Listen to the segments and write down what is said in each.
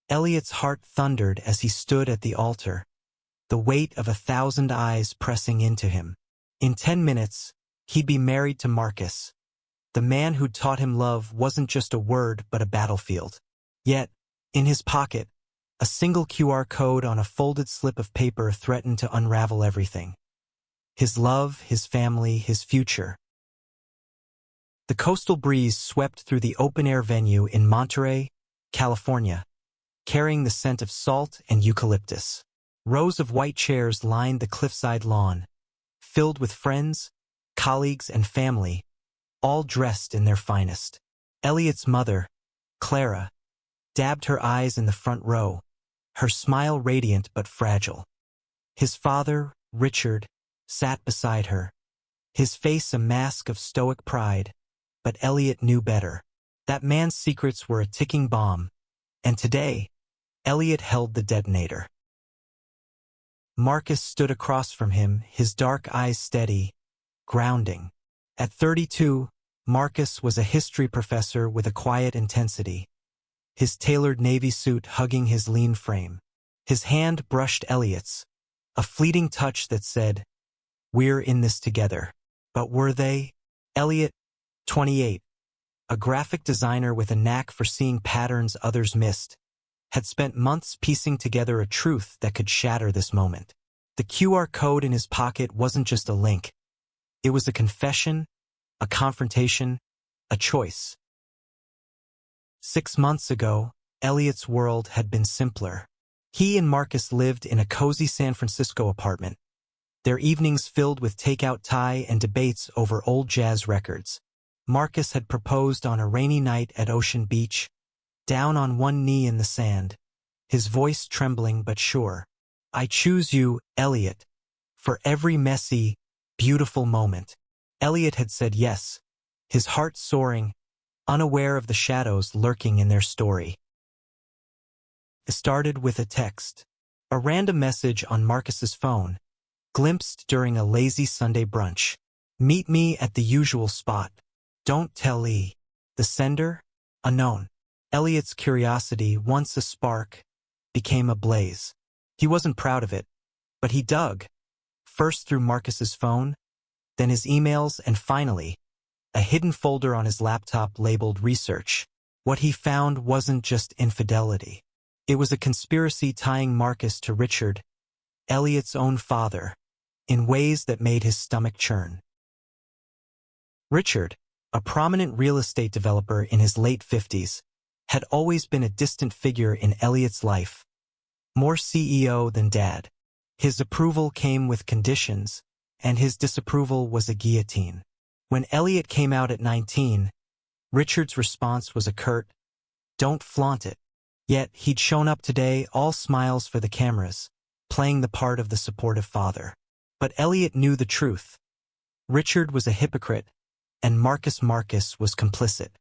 Elliot's heart thundered as he stood at the altar, the weight of 1,000 eyes pressing into him. In 10 minutes, he'd be married to Marcus. The man who'd taught him love wasn't just a word but a battlefield. Yet, in his pocket, a single QR code on a folded slip of paper threatened to unravel everything. His love, his family, his future. The coastal breeze swept through the open-air venue in Monterey, California, carrying the scent of salt and eucalyptus. Rows of white chairs lined the cliffside lawn, filled with friends, colleagues, and family, all dressed in their finest. Elliot's mother, Clara, dabbed her eyes in the front row, her smile radiant but fragile. His father, Richard, sat beside her, his face a mask of stoic pride, but Elliot knew better. That man's secrets were a ticking bomb, and today, Elliot held the detonator. Marcus stood across from him, his dark eyes steady, grounding. At 32, Marcus was a history professor with a quiet intensity, his tailored navy suit hugging his lean frame. His hand brushed Elliot's, a fleeting touch that said, "We're in this together." But were they? Elliot, 28, a graphic designer with a knack for seeing patterns others missed, had spent months piecing together a truth that could shatter this moment. The QR code in his pocket wasn't just a link. It was a confession, a confrontation, a choice. 6 months ago, Elliot's world had been simpler. He and Marcus lived in a cozy San Francisco apartment, their evenings filled with takeout Thai and debates over old jazz records. Marcus had proposed on a rainy night at Ocean Beach, down on one knee in the sand, his voice trembling but sure. "I choose you, Elliot, for every messy, beautiful moment." Elliot had said yes, his heart soaring, unaware of the shadows lurking in their story. It started with a text, a random message on Marcus's phone, glimpsed during a lazy Sunday brunch. "Meet me at the usual spot. Don't tell E." The sender? Unknown. Elliot's curiosity, once a spark, became a blaze. He wasn't proud of it, but he dug, first through Marcus's phone, then his emails, and finally, a hidden folder on his laptop labeled Research. What he found wasn't just infidelity. It was a conspiracy tying Marcus to Richard, Elliot's own father, in ways that made his stomach churn. Richard, a prominent real estate developer in his late 50s, had always been a distant figure in Elliot's life, more CEO than dad. His approval came with conditions, and his disapproval was a guillotine. When Elliot came out at 19, Richard's response was a curt, "Don't flaunt it." Yet he'd shown up today all smiles for the cameras, playing the part of the supportive father. But Elliot knew the truth. Richard was a hypocrite, and Marcus was complicit.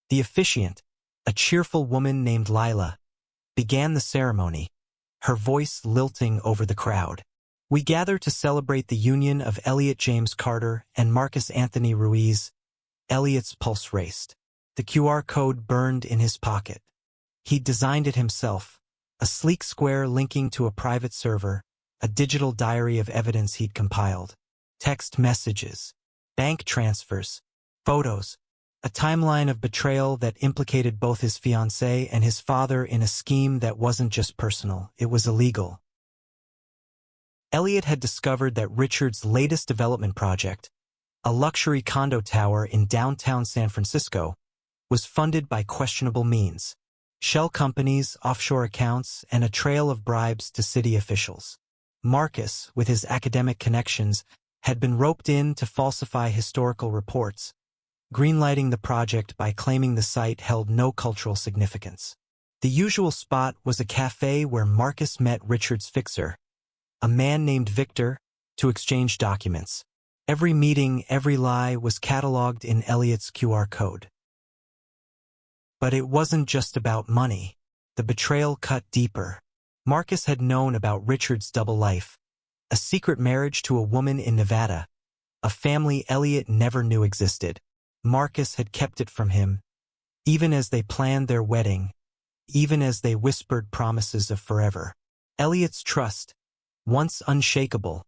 The officiant, a cheerful woman named Lila, began the ceremony, her voice lilting over the crowd. "We gather to celebrate the union of Elliot James Carter and Marcus Anthony Ruiz." Elliot's pulse raced. The QR code burned in his pocket. He'd designed it himself, a sleek square linking to a private server, a digital diary of evidence he'd compiled. Text messages, bank transfers, photos, a timeline of betrayal that implicated both his fiancé and his father in a scheme that wasn't just personal, it was illegal. Elliot had discovered that Richard's latest development project, a luxury condo tower in downtown San Francisco, was funded by questionable means, shell companies, offshore accounts, and a trail of bribes to city officials. Marcus, with his academic connections, had been roped in to falsify historical reports, greenlighting the project by claiming the site held no cultural significance. The usual spot was a cafe where Marcus met Richard's fixer, a man named Victor, to exchange documents. Every meeting, every lie was cataloged in Elliot's QR code. But it wasn't just about money. The betrayal cut deeper. Marcus had known about Richard's double life, a secret marriage to a woman in Nevada, a family Elliot never knew existed. Marcus had kept it from him, even as they planned their wedding, even as they whispered promises of forever. Elliot's trust, once unshakable,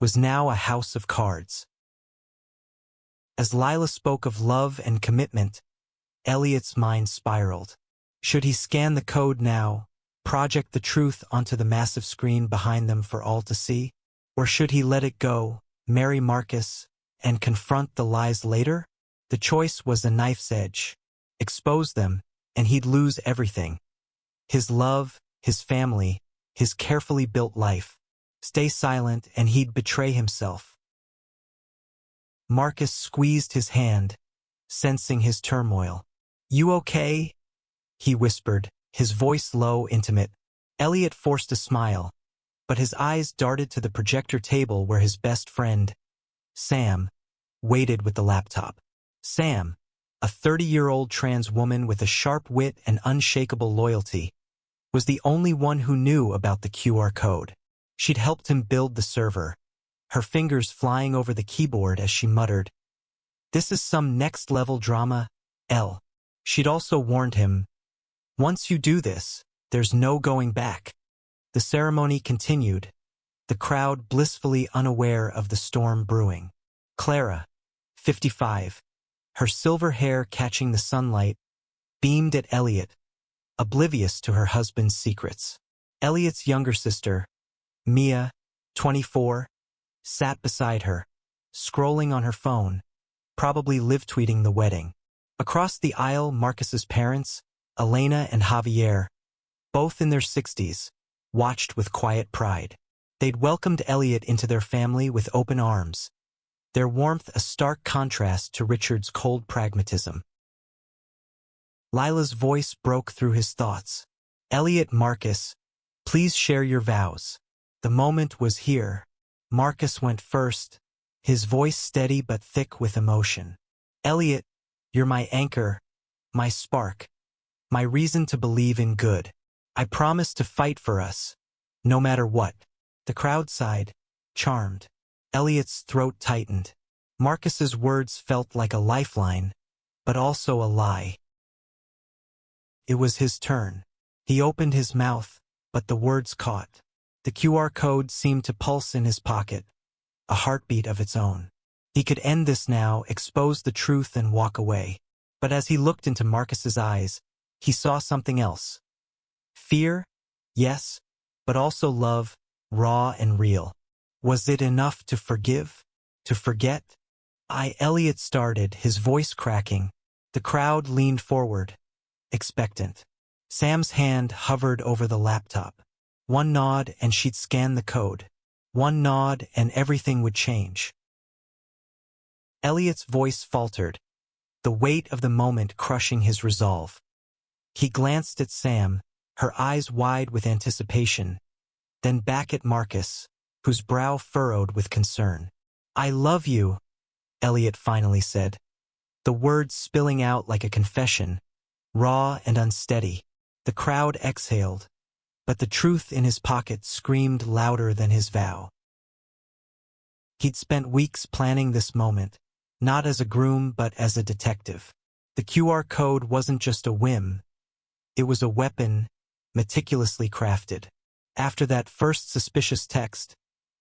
was now a house of cards. As Lila spoke of love and commitment, Elliot's mind spiraled. Should he scan the code now, project the truth onto the massive screen behind them for all to see? Or should he let it go, marry Marcus, and confront the lies later? The choice was a knife's edge. Expose them, and he'd lose everything. His love, his family, his carefully built life. Stay silent, and he'd betray himself. Marcus squeezed his hand, sensing his turmoil. "You okay?" he whispered, his voice low, intimate. Elliot forced a smile, but his eyes darted to the projector table where his best friend, Sam, waited with the laptop. Sam, a 30-year-old trans woman with a sharp wit and unshakable loyalty, was the only one who knew about the QR code. She'd helped him build the server, her fingers flying over the keyboard as she muttered, "This is some next-level drama, L." She'd also warned him, "Once you do this, there's no going back." The ceremony continued, the crowd blissfully unaware of the storm brewing. Clara, 55, her silver hair catching the sunlight, beamed at Elliot, oblivious to her husband's secrets. Elliot's younger sister, Mia, 24, sat beside her, scrolling on her phone, probably live-tweeting the wedding. Across the aisle, Marcus's parents, Elena and Javier, both in their 60s, watched with quiet pride. They'd welcomed Elliot into their family with open arms, their warmth a stark contrast to Richard's cold pragmatism. Lila's voice broke through his thoughts. "Elliot, Marcus, please share your vows." The moment was here. Marcus went first, his voice steady but thick with emotion. "Elliot, you're my anchor, my spark, my reason to believe in good. I promise to fight for us, no matter what." The crowd sighed, charmed. Elliot's throat tightened. Marcus's words felt like a lifeline, but also a lie. It was his turn. He opened his mouth, but the words caught. The QR code seemed to pulse in his pocket, a heartbeat of its own. He could end this now, expose the truth, and walk away. But as he looked into Marcus's eyes, he saw something else. Fear, yes, but also love, raw and real. Was it enough to forgive? To forget? Elliot started, his voice cracking. The crowd leaned forward, expectant. Sam's hand hovered over the laptop. One nod and she'd scan the code. One nod and everything would change. Elliot's voice faltered, the weight of the moment crushing his resolve. He glanced at Sam, her eyes wide with anticipation, then back at Marcus, whose brow furrowed with concern. "I love you," Elliot finally said, the words spilling out like a confession, raw and unsteady. The crowd exhaled, but the truth in his pocket screamed louder than his vow. He'd spent weeks planning this moment, not as a groom but as a detective. The QR code wasn't just a whim. It was a weapon, meticulously crafted. After that first suspicious text,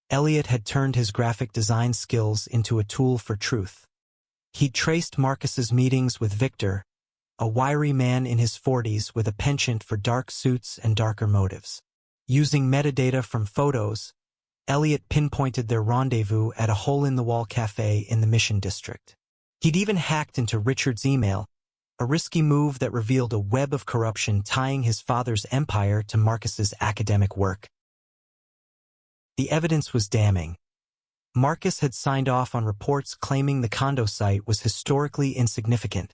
Elliot had turned his graphic design skills into a tool for truth. He'd traced Marcus's meetings with Victor, a wiry man in his 40s with a penchant for dark suits and darker motives. Using metadata from photos, Elliot pinpointed their rendezvous at a hole-in-the-wall cafe in the Mission District. He'd even hacked into Richard's email, a risky move that revealed a web of corruption tying his father's empire to Marcus's academic work. The evidence was damning. Marcus had signed off on reports claiming the condo site was historically insignificant,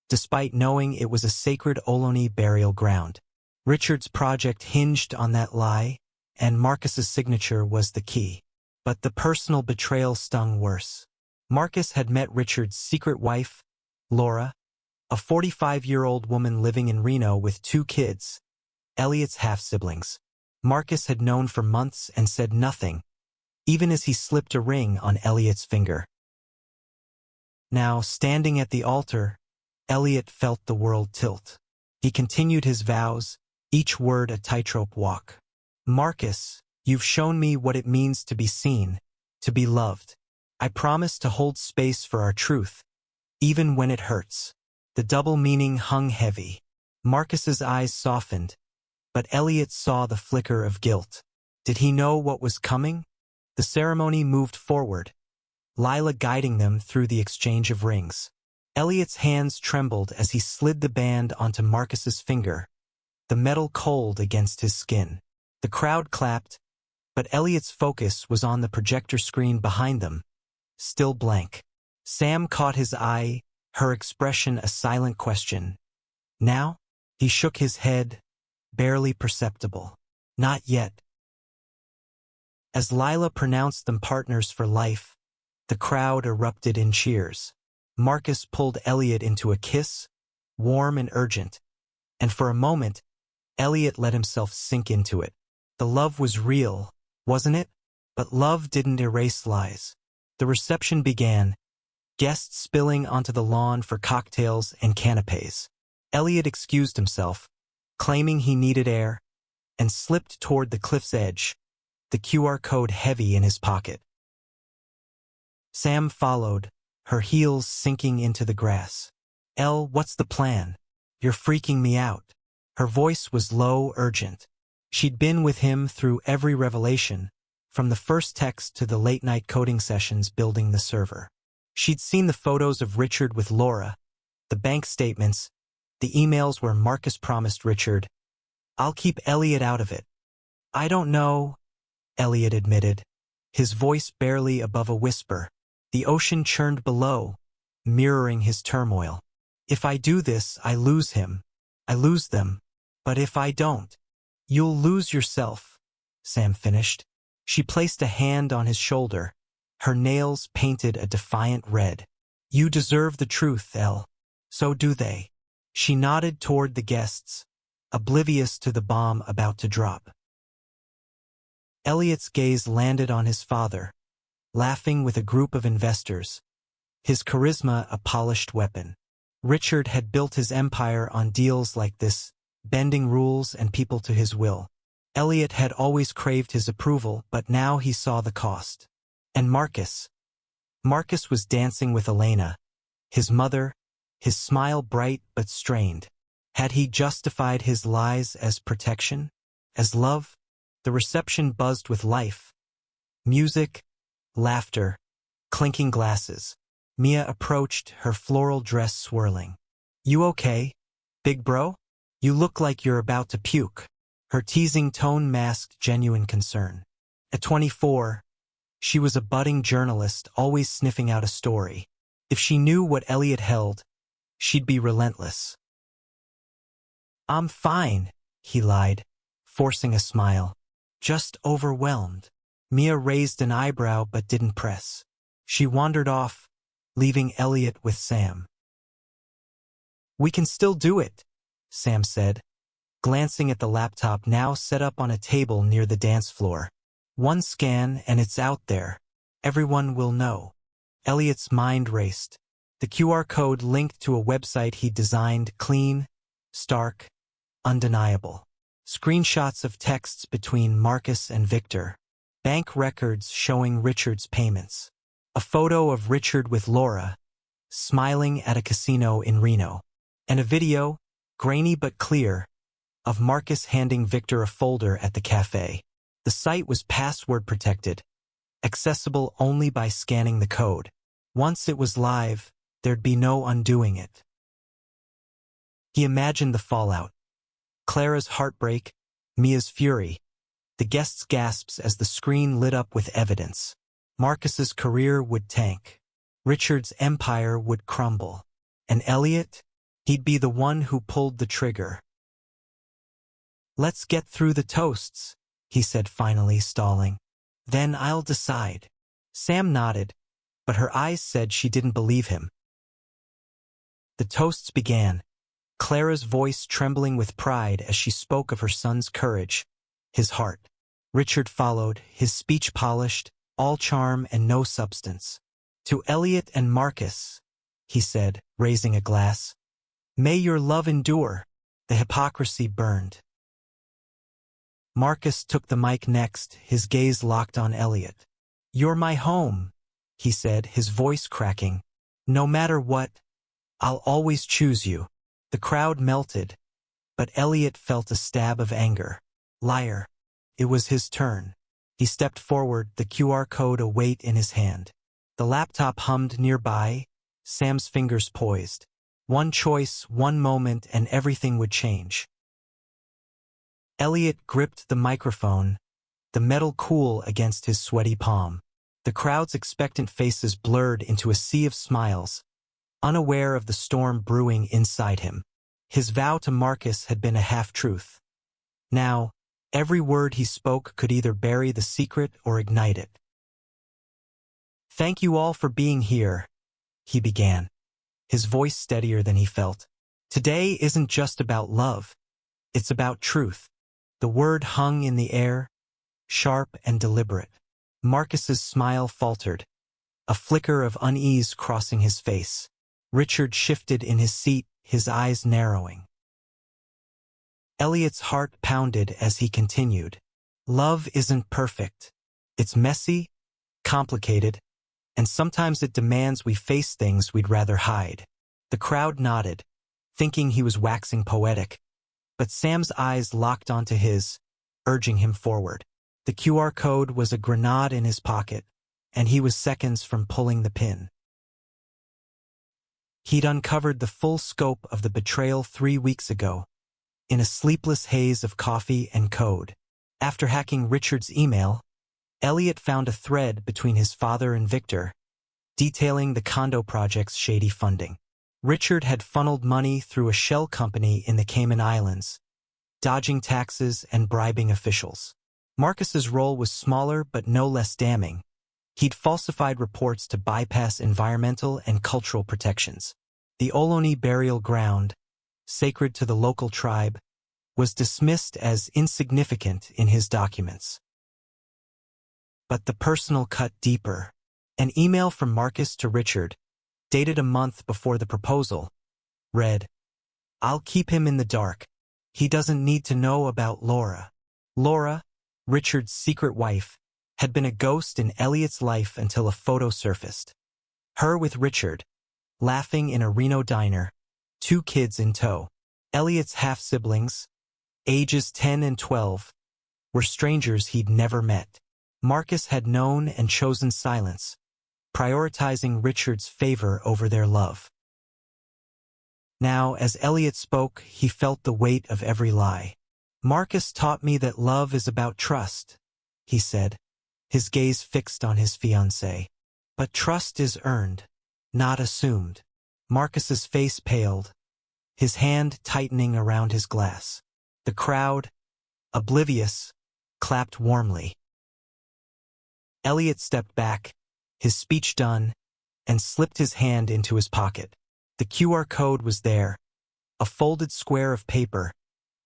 despite knowing it was a sacred Ohlone burial ground. Richard's project hinged on that lie, and Marcus's signature was the key. But the personal betrayal stung worse. Marcus had met Richard's secret wife, Laura, a 45-year-old woman living in Reno with 2 kids, Elliot's half-siblings. Marcus had known for months and said nothing, even as he slipped a ring on Elliot's finger. Now, standing at the altar, Elliot felt the world tilt. He continued his vows, each word a tightrope walk. Marcus, you've shown me what it means to be seen, to be loved. I promise to hold space for our truth, even when it hurts. The double meaning hung heavy. Marcus's eyes softened, but Elliot saw the flicker of guilt. Did he know what was coming? The ceremony moved forward, Lila guiding them through the exchange of rings. Elliot's hands trembled as he slid the band onto Marcus's finger, the metal cold against his skin. The crowd clapped, but Elliot's focus was on the projector screen behind them, still blank. Sam caught his eye, her expression a silent question. Now? He shook his head, barely perceptible. Not yet. As Lila pronounced them partners for life, the crowd erupted in cheers. Marcus pulled Elliot into a kiss, warm and urgent, and for a moment, Elliot let himself sink into it. The love was real, wasn't it? But love didn't erase lies. The reception began, guests spilling onto the lawn for cocktails and canapes. Elliot excused himself, claiming he needed air, and slipped toward the cliff's edge, the QR code heavy in his pocket. Sam followed, her heels sinking into the grass. "Elle, what's the plan? You're freaking me out." Her voice was low, urgent. She'd been with him through every revelation, from the first text to the late-night coding sessions building the server. She'd seen the photos of Richard with Laura, the bank statements, the emails where Marcus promised Richard, "I'll keep Elliot out of it." "I don't know," Elliot admitted, his voice barely above a whisper. The ocean churned below, mirroring his turmoil. "If I do this, I lose him. I lose them. But if I don't, you'll lose yourself," Sam finished. She placed a hand on his shoulder, her nails painted a defiant red. "You deserve the truth, Elle. So do they." She nodded toward the guests, oblivious to the bomb about to drop. Elliot's gaze landed on his father, laughing with a group of investors, his charisma a polished weapon. Richard had built his empire on deals like this, bending rules and people to his will. Elliot had always craved his approval, but now he saw the cost. And Marcus. Marcus was dancing with Elena, his mother, his smile bright but strained. Had he justified his lies as protection? As love? The reception buzzed with life. Music, laughter, clinking glasses. Mia approached, her floral dress swirling. "You okay, big bro? You look like you're about to puke." Her teasing tone masked genuine concern. At 24, she was a budding journalist, always sniffing out a story. If she knew what Elliot held, she'd be relentless. "I'm fine," he lied, forcing a smile. "Just overwhelmed." Mia raised an eyebrow but didn't press. She wandered off, leaving Elliot with Sam. "We can still do it," Sam said, glancing at the laptop now set up on a table near the dance floor. "One scan and it's out there. Everyone will know." Elliot's mind raced. The QR code linked to a website he designed, clean, stark, undeniable. Screenshots of texts between Marcus and Victor. Bank records showing Richard's payments. A photo of Richard with Laura, smiling at a casino in Reno. And a video, grainy but clear, of Marcus handing Victor a folder at the cafe. The site was password protected, accessible only by scanning the code. Once it was live, there'd be no undoing it. He imagined the fallout. Clara's heartbreak, Mia's fury, the guests' gasps as the screen lit up with evidence. Marcus's career would tank. Richard's empire would crumble. And Elliot? He'd be the one who pulled the trigger. "Let's get through the toasts," he said, finally stalling. "Then I'll decide." Sam nodded, but her eyes said she didn't believe him. The toasts began, Clara's voice trembling with pride as she spoke of her son's courage, his heart. Richard followed, his speech polished, all charm and no substance. "To Elliot and Marcus," he said, raising a glass. "May your love endure." The hypocrisy burned. Marcus took the mic next, his gaze locked on Elliot. "You're my home," he said, his voice cracking. "No matter what, I'll always choose you." The crowd melted, but Elliot felt a stab of anger. Liar. It was his turn. He stepped forward, the QR code await in his hand. The laptop hummed nearby, Sam's fingers poised. One choice, one moment, and everything would change. Elliot gripped the microphone, the metal cool against his sweaty palm. The crowd's expectant faces blurred into a sea of smiles, unaware of the storm brewing inside him. His vow to Marcus had been a half-truth. Now, every word he spoke could either bury the secret or ignite it. "Thank you all for being here," he began, his voice steadier than he felt. "Today isn't just about love. It's about truth." The word hung in the air, sharp and deliberate. Marcus's smile faltered, a flicker of unease crossing his face. Richard shifted in his seat, his eyes narrowing. Elliot's heart pounded as he continued. "Love isn't perfect. It's messy, complicated, and sometimes it demands we face things we'd rather hide." The crowd nodded, thinking he was waxing poetic, but Sam's eyes locked onto his, urging him forward. The QR code was a grenade in his pocket, and he was seconds from pulling the pin. He'd uncovered the full scope of the betrayal 3 weeks ago, in a sleepless haze of coffee and code. After hacking Richard's email, Elliot found a thread between his father and Victor, detailing the condo project's shady funding. Richard had funneled money through a shell company in the Cayman Islands, dodging taxes and bribing officials. Marcus's role was smaller but no less damning. He'd falsified reports to bypass environmental and cultural protections. The Ohlone burial ground, sacred to the local tribe, was dismissed as insignificant in his documents. But the personal cut deeper. An email from Marcus to Richard, dated a month before the proposal, read, "I'll keep him in the dark. He doesn't need to know about Laura." Laura, Richard's secret wife, had been a ghost in Elliot's life until a photo surfaced. Her with Richard, laughing in a Reno diner, 2 kids in tow. Elliot's half-siblings, ages 10 and 12, were strangers he'd never met. Marcus had known and chosen silence, prioritizing Richard's favor over their love. Now, as Elliot spoke, he felt the weight of every lie. "Marcus taught me that love is about trust," he said, his gaze fixed on his fiancée. "But trust is earned, not assumed." Marcus's face paled, his hand tightening around his glass. The crowd, oblivious, clapped warmly. Elliot stepped back, his speech done, and slipped his hand into his pocket. The QR code was there, a folded square of paper,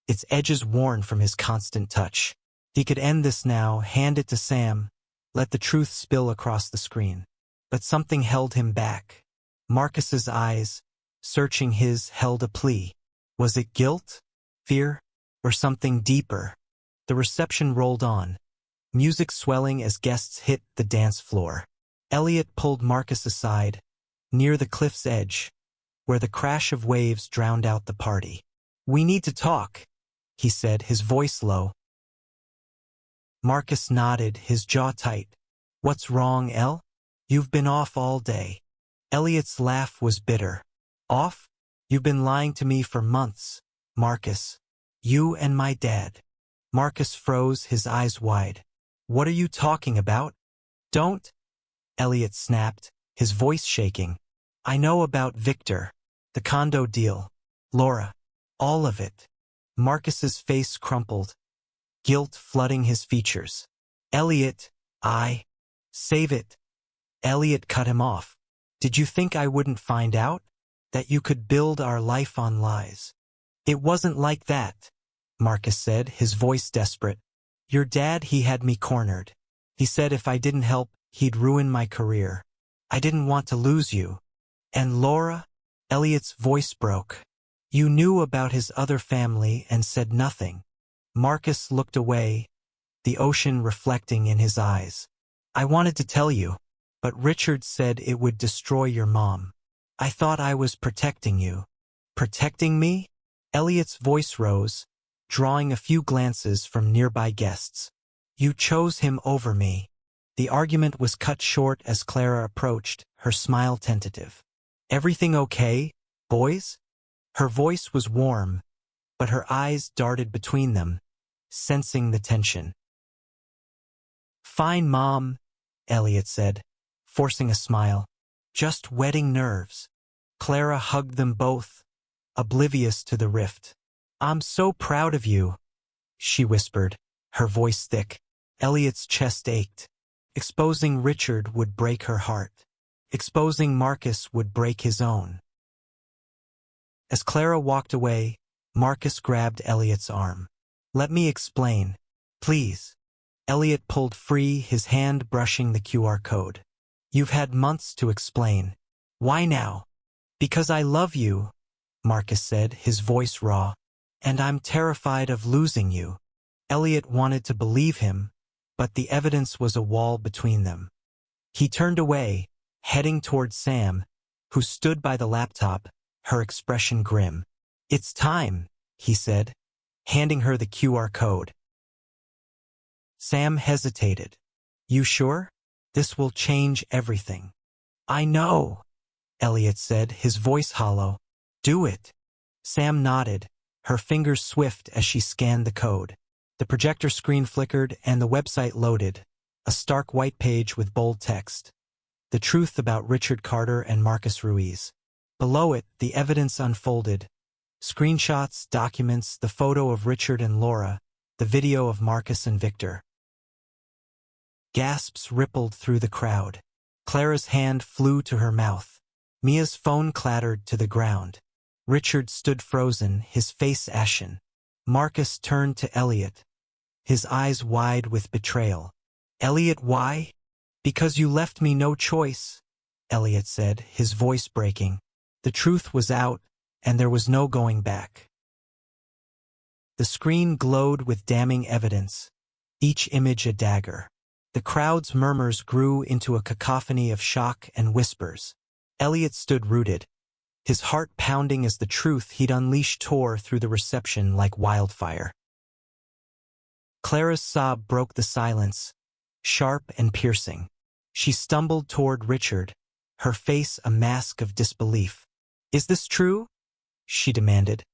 its edges worn from his constant touch. He could end this now, hand it to Sam, let the truth spill across the screen. But something held him back. Marcus's eyes, searching his, held a plea. Was it guilt, fear, or something deeper? The reception rolled on, music swelling as guests hit the dance floor. Elliot pulled Marcus aside, near the cliff's edge, where the crash of waves drowned out the party. "We need to talk," he said, his voice low. Marcus nodded, his jaw tight. "What's wrong, El? You've been off all day." Elliot's laugh was bitter. "Off? You've been lying to me for months, Marcus. You and my dad." Marcus froze, his eyes wide. "What are you talking about?" "Don't," Elliot snapped, his voice shaking. "I know about Victor, the condo deal, Laura, all of it." Marcus's face crumpled, guilt flooding his features. "Elliot, save it." Elliot cut him off. "Did you think I wouldn't find out? That you could build our life on lies?" "It wasn't like that," Marcus said, his voice desperate. "Your dad, he had me cornered. He said if I didn't help, he'd ruin my career. I didn't want to lose you. And Laura?" Elliot's voice broke. You knew about his other family and said nothing. Marcus looked away, the ocean reflecting in his eyes. I wanted to tell you, but Richard said it would destroy your mom. I thought I was protecting you. Protecting me? Elliot's voice rose, drawing a few glances from nearby guests. You chose him over me. The argument was cut short as Clara approached, her smile tentative. Everything okay, boys? Her voice was warm, but her eyes darted between them, sensing the tension. Fine, Mom, Elliot said, forcing a smile. Just wetting nerves. Clara hugged them both, oblivious to the rift. I'm so proud of you, she whispered, her voice thick. Elliot's chest ached. Exposing Richard would break her heart. Exposing Marcus would break his own. As Clara walked away, Marcus grabbed Elliot's arm. Let me explain, please. Elliot pulled free, his hand brushing the QR code. You've had months to explain. Why now? Because I love you, Marcus said, his voice raw. And I'm terrified of losing you. Elliot wanted to believe him, but the evidence was a wall between them. He turned away, heading toward Sam, who stood by the laptop, her expression grim. It's time, he said, handing her the QR code. Sam hesitated. You sure? This will change everything. I know, Elliot said, his voice hollow. Do it. Sam nodded, her fingers swift as she scanned the code. The projector screen flickered and the website loaded, a stark white page with bold text. The truth about Richard Carter and Marcus Ruiz. Below it, the evidence unfolded. Screenshots, documents, the photo of Richard and Laura, the video of Marcus and Victor. Gasps rippled through the crowd. Clara's hand flew to her mouth. Mia's phone clattered to the ground. Richard stood frozen, his face ashen. Marcus turned to Elliot, his eyes wide with betrayal. Elliot, why? Because you left me no choice, Elliot said, his voice breaking. The truth was out, and there was no going back. The screen glowed with damning evidence, each image a dagger. The crowd's murmurs grew into a cacophony of shock and whispers. Elliot stood rooted, his heart pounding as the truth he'd unleashed tore through the reception like wildfire. Clara's sob broke the silence, sharp and piercing. She stumbled toward Richard, her face a mask of disbelief. Is this true? She demanded,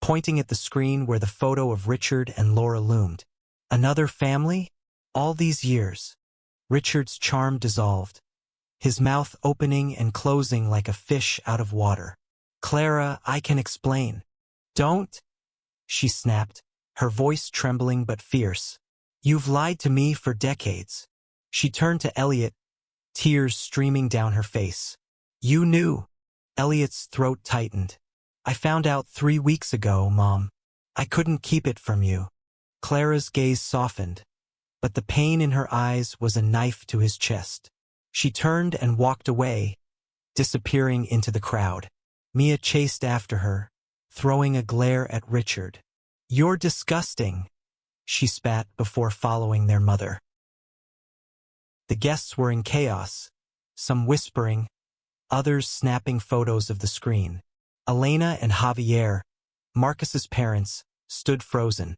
pointing at the screen where the photo of Richard and Laura loomed. Another family? All these years. Richard's charm dissolved, his mouth opening and closing like a fish out of water. Clara, I can explain. Don't, she snapped, her voice trembling but fierce. You've lied to me for decades. She turned to Elliot, tears streaming down her face. You knew. Elliot's throat tightened. I found out 3 weeks ago, Mom. I couldn't keep it from you. Clara's gaze softened, but the pain in her eyes was a knife to his chest. She turned and walked away, disappearing into the crowd. Mia chased after her, throwing a glare at Richard. You're disgusting, she spat before following their mother. The guests were in chaos, some whispering, others snapping photos of the screen. Elena and Javier, Marcus's parents, stood frozen,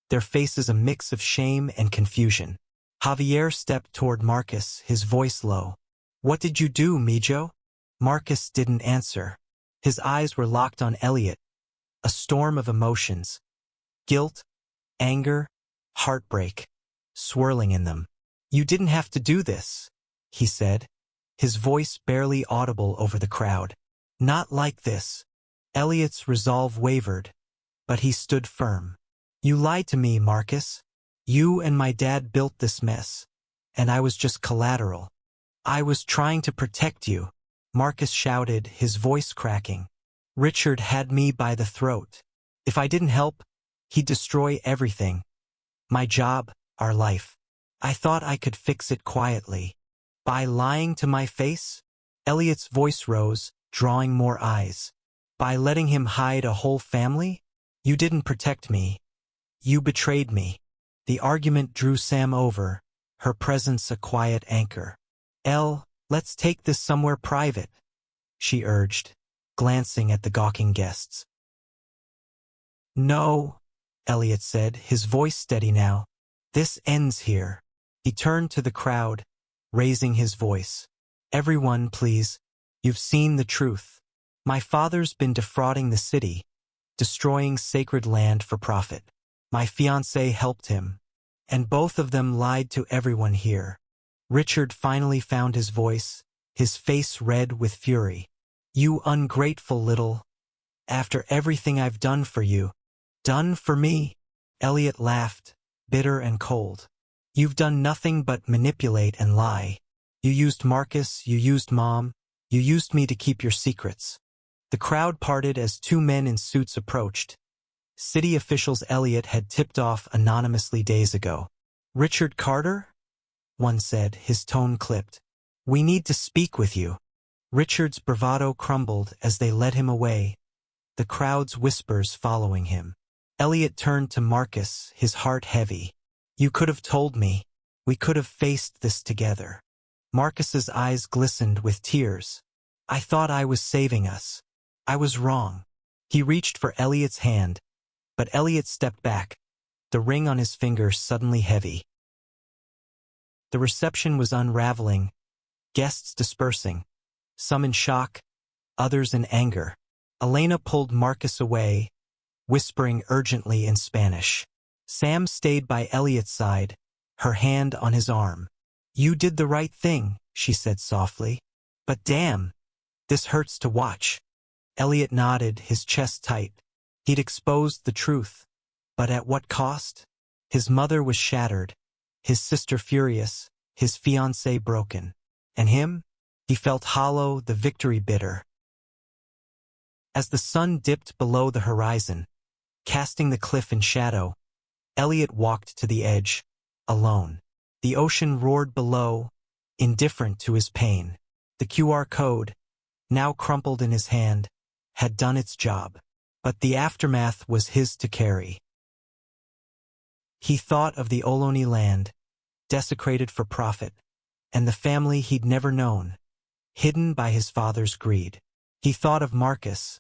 their faces a mix of shame and confusion. Javier stepped toward Marcus, his voice low. What did you do, Mijo? Marcus didn't answer. His eyes were locked on Elliot, a storm of emotions. Guilt, anger, heartbreak, swirling in them. You didn't have to do this, he said, his voice barely audible over the crowd. Not like this. Elliot's resolve wavered, but he stood firm. You lied to me, Marcus. You and my dad built this mess, and I was just collateral. I was trying to protect you, Marcus shouted, his voice cracking. Richard had me by the throat. If I didn't help, he'd destroy everything. My job, our life. I thought I could fix it quietly. By lying to my face? Elliot's voice rose, drawing more eyes. By letting him hide a whole family? You didn't protect me. You betrayed me. The argument drew Sam over, her presence a quiet anchor. Elle, let's take this somewhere private, she urged, glancing at the gawking guests. No, Elliot said, his voice steady now. This ends here. He turned to the crowd, raising his voice. Everyone, please. You've seen the truth. My father's been defrauding the city, destroying sacred land for profit. My fiancé helped him, and both of them lied to everyone here. Richard finally found his voice, his face red with fury. You ungrateful little. After everything I've done for you. Done for me? Elliot laughed, bitter and cold. You've done nothing but manipulate and lie. You used Marcus, you used Mom, you used me to keep your secrets. The crowd parted as two men in suits approached. City officials Elliot had tipped off anonymously days ago. Richard Carter? One said, his tone clipped. We need to speak with you. Richard's bravado crumbled as they led him away, the crowd's whispers following him. Elliot turned to Marcus, his heart heavy. You could have told me. We could have faced this together. Marcus's eyes glistened with tears. I thought I was saving us. I was wrong. He reached for Elliot's hand, but Elliot stepped back, the ring on his finger suddenly heavy. The reception was unraveling, guests dispersing, some in shock, others in anger. Elena pulled Marcus away, whispering urgently in Spanish. Sam stayed by Elliot's side, her hand on his arm. You did the right thing, she said softly. But damn, this hurts to watch. Elliot nodded, his chest tight. He'd exposed the truth. But at what cost? His mother was shattered, his sister furious, his fiancé broken. And him? He felt hollow, the victory bitter. As the sun dipped below the horizon, casting the cliff in shadow, Elliot walked to the edge, alone. The ocean roared below, indifferent to his pain. The QR code, now crumpled in his hand, had done its job. But the aftermath was his to carry. He thought of the Ohlone land, desecrated for profit, and the family he'd never known, hidden by his father's greed. He thought of Marcus,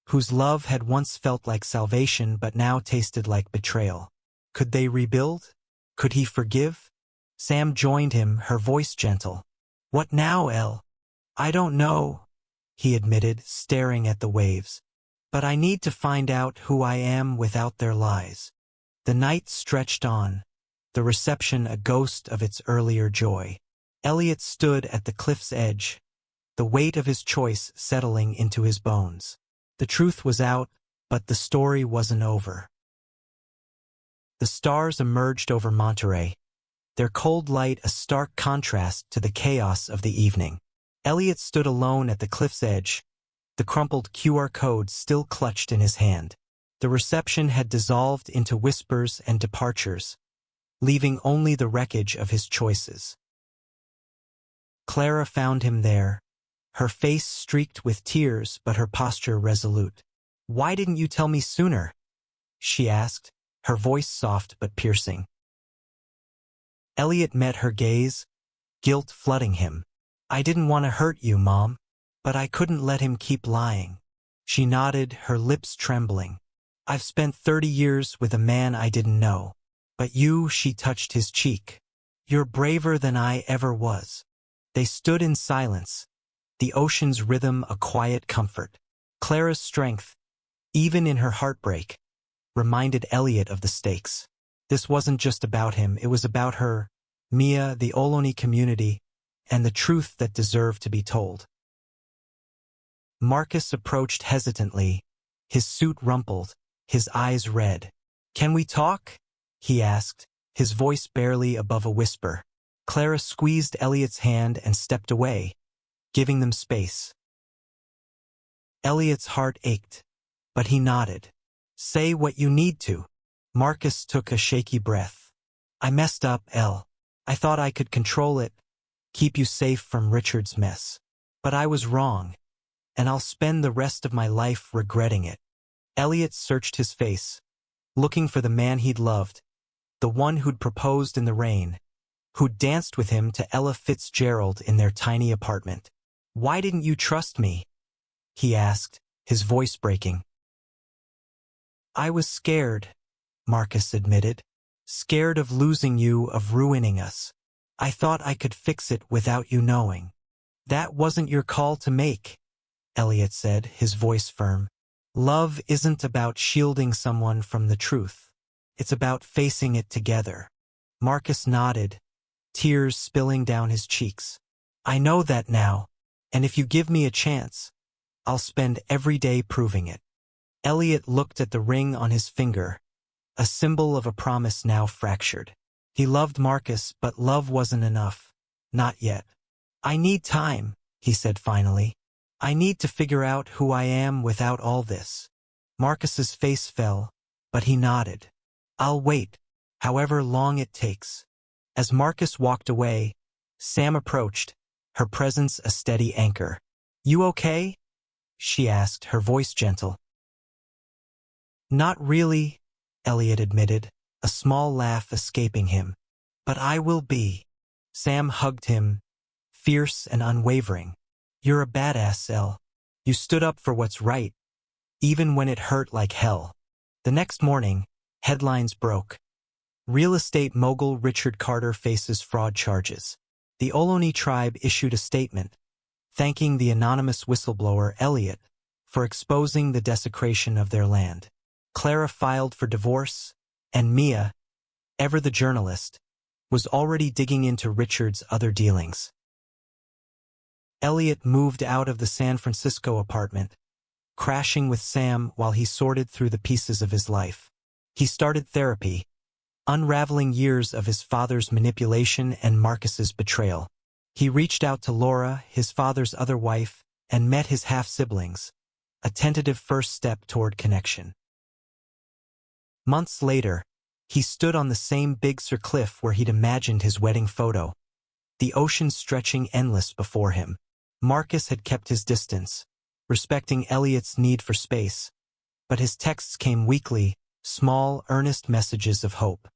whose love had once felt like salvation but now tasted like betrayal. Could they rebuild? Could he forgive? Sam joined him, her voice gentle. What now, Elle? I don't know, he admitted, staring at the waves. But I need to find out who I am without their lies. The night stretched on, the reception a ghost of its earlier joy. Elliot stood at the cliff's edge, the weight of his choice settling into his bones. The truth was out, but the story wasn't over. The stars emerged over Monterey, their cold light a stark contrast to the chaos of the evening. Elliot stood alone at the cliff's edge, the crumpled QR code still clutched in his hand. The reception had dissolved into whispers and departures, leaving only the wreckage of his choices. Clara found him there, her face streaked with tears but her posture resolute. Why didn't you tell me sooner? She asked, her voice soft but piercing. Elliot met her gaze, guilt flooding him. I didn't want to hurt you, Mom, but I couldn't let him keep lying. She nodded, her lips trembling. I've spent 30 years with a man I didn't know. But you, she touched his cheek. You're braver than I ever was. They stood in silence, the ocean's rhythm a quiet comfort. Clara's strength, even in her heartbreak, reminded Elliot of the stakes. This wasn't just about him, it was about her, Mia, the Ohlone community, and the truth that deserved to be told. Marcus approached hesitantly, his suit rumpled, his eyes red. Can we talk? He asked, his voice barely above a whisper. Clara squeezed Elliot's hand and stepped away, giving them space. Elliot's heart ached, but he nodded. Say what you need to. Marcus took a shaky breath. I messed up, Elle. I thought I could control it, keep you safe from Richard's mess. But I was wrong. and I'll spend the rest of my life regretting it. Elliot searched his face, looking for the man he'd loved, the one who'd proposed in the rain, who'd danced with him to Ella Fitzgerald in their tiny apartment. "Why didn't you trust me?" he asked, his voice breaking. "I was scared," Marcus admitted. "Scared of losing you, of ruining us. I thought I could fix it without you knowing." "That wasn't your call to make," Elliot said, his voice firm. "Love isn't about shielding someone from the truth. It's about facing it together." Marcus nodded, tears spilling down his cheeks. "I know that now, and if you give me a chance, I'll spend every day proving it." Elliot looked at the ring on his finger, a symbol of a promise now fractured. He loved Marcus, but love wasn't enough. Not yet. "I need time," he said finally. "I need to figure out who I am without all this." Marcus's face fell, but he nodded. "I'll wait, however long it takes." As Marcus walked away, Sam approached, her presence a steady anchor. "You okay?" she asked, her voice gentle. "Not really," Elliot admitted, a small laugh escaping him. "But I will be." Sam hugged him, fierce and unwavering. "You're a badass, El. You stood up for what's right, even when it hurt like hell." The next morning, headlines broke. Real estate mogul Richard Carter faces fraud charges. The Ohlone tribe issued a statement, thanking the anonymous whistleblower Elliot for exposing the desecration of their land. Clara filed for divorce, and Mia, ever the journalist, was already digging into Richard's other dealings. Elliot moved out of the San Francisco apartment, crashing with Sam while he sorted through the pieces of his life. He started therapy, unraveling years of his father's manipulation and Marcus's betrayal. He reached out to Laura, his father's other wife, and met his half-siblings, a tentative first step toward connection. Months later, he stood on the same Big Sur cliff where he'd imagined his wedding photo, the ocean stretching endless before him. Marcus had kept his distance, respecting Elliot's need for space, but his texts came weekly, small, earnest messages of hope.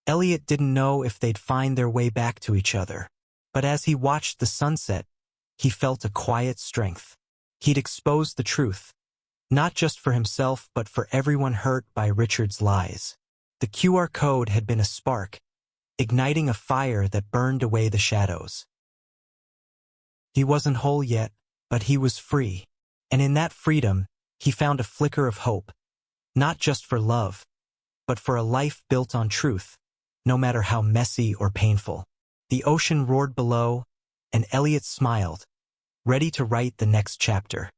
Elliot didn't know if they'd find their way back to each other, but as he watched the sunset, he felt a quiet strength. He'd exposed the truth, not just for himself but for everyone hurt by Richard's lies. The QR code had been a spark, igniting a fire that burned away the shadows. He wasn't whole yet, but he was free, and in that freedom, he found a flicker of hope, not just for love, but for a life built on truth, no matter how messy or painful. The ocean roared below, and Elliot smiled, ready to write the next chapter.